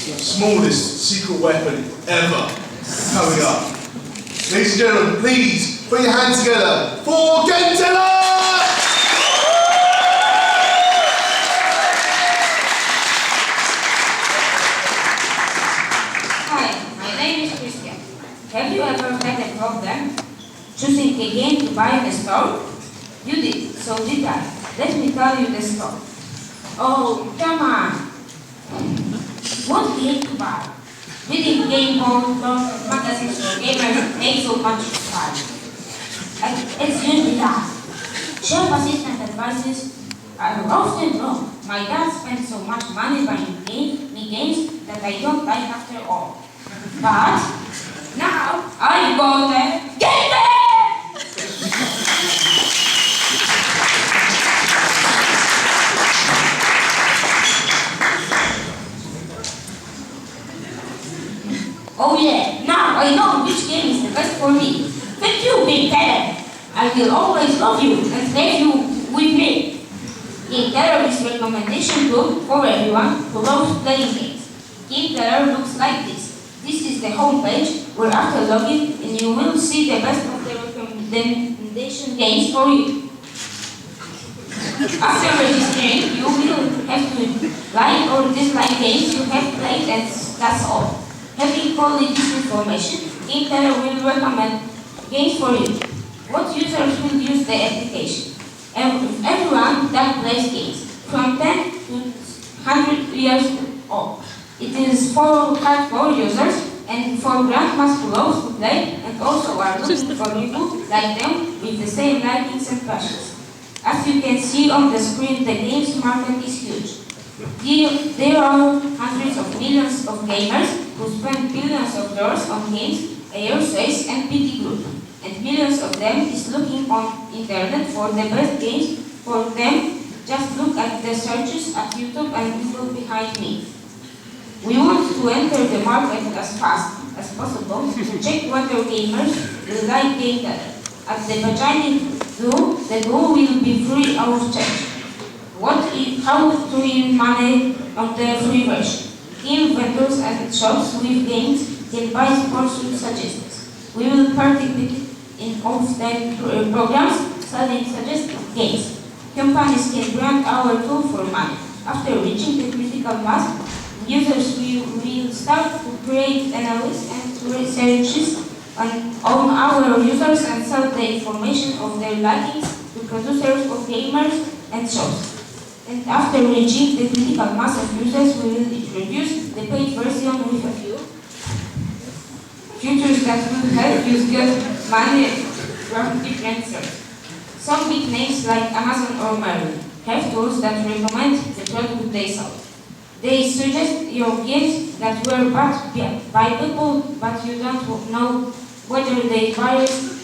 smallest secret weapon ever coming up. Ladies and gentlemen, please put your hands together for Gentilla! Hi, my name is Christian. Have you ever had a problem choosing a game to buy in a store? You did, so did I. Let me tell you the story. Oh, come on! What game to buy? Reading game board, magazines for gamers makes so much fun. It's usually that. Shelf assistant advices are often wrong. My dad spends so much money buying me games that I don't like after all. But now I go there, get there! Oh yeah, now I know which game is the best for me. Thank you, Big Terror. I will always love you and leave you with me. Game Terror is a recommendation book for everyone who loves playing games. Game Terror looks like this. This is the home page where after login and you will see the best of the recommendation games for you. After registering, you will have to like or dislike games you have played, and that's all. Having fully this information, Game Terror will recommend games for you. What users will use the application? Everyone that plays games, from 10 to 100 years old. It is for hardcore users and for grandmas who love to play and also are looking for people like them with the same likings and passions. As you can see on the screen, the games market is huge. There are hundreds of millions of gamers who spend billions of dollars on games, AirSpace and PT Group, and millions of them is looking on internet for the best games for them. Just look at the searches at YouTube and Google behind me. We want to enter the market as fast as possible to check whether gamers will like Game Terror. At the beginning, the goal will be free of charge. How to win money on the free version. Game vendors and shops with games can buy sponsored suggestions. We will participate in off-time programs selling suggested games. Companies can grant our tool for money. After reaching the critical mass, users will start to create analysis and researches on our users and sell the information of their likings to producers of gamers and shops. And after reaching the critical mass of users, we will introduce the paid version with a few features that will help you get money from different sources. Some big names like Amazon or Merlin have tools that recommend the product they sell. They suggest your games that were bought by people, but you don't know whether they buy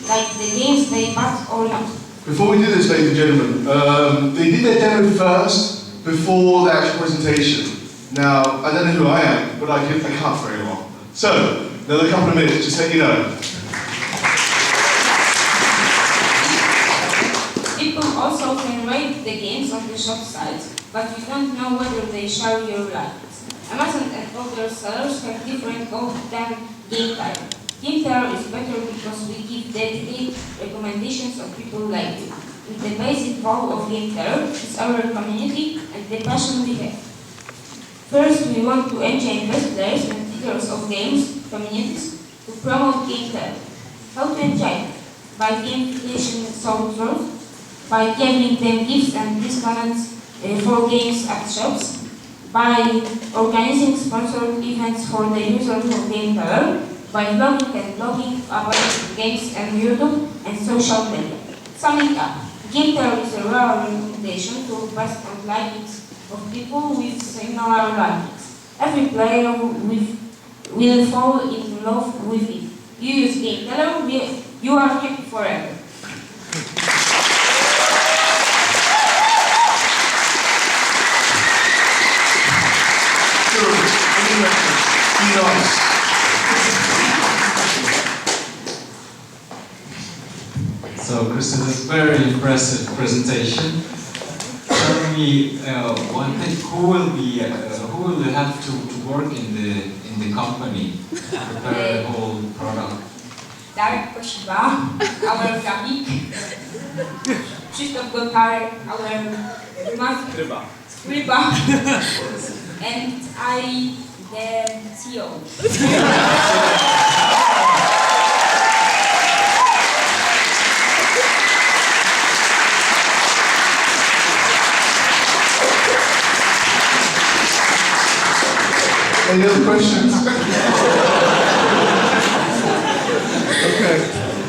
like the games they bought or not. Before we do this, ladies and gentlemen, they did their demo first before the actual presentation. Now, I don't know who I am, but I can't very well. So, another couple of minutes, just so you know. People also can rate the games on the shop sites, but you don't know whether they share your likes. Amazon and other sellers have different goals than Game Terror. Game Terror is better because we give dedicated recommendations of people like you. And the basic goal of Game Terror is our community and the passion we have. First, we want to engage best players and teachers of games communities to promote Game Terror. How to enjoy? By gamification software, by giving them gifts and discounts for games at shops, by organizing sponsored events for the users of Game Terror, by blogging about games on YouTube and social media. Summing up, Game Terror is a rare recommendation to best on likings of people with similar likings. Every player will fall in love with it. You use Game Terror, you are happy forever. So, Kristen, that's a very impressive presentation. Tell me one thing: who who will have to work in the company, prepare the whole product? Darek Kosiba, our graphic. Krzysztof Gotar, our master. Ryba. And I, the CEO. Any other questions? Okay.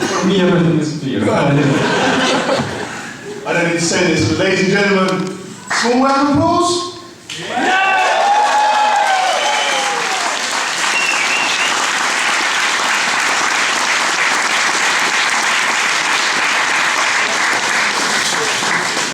For me, everything is clear. I don't need to say this, but ladies and gentlemen, small round of applause.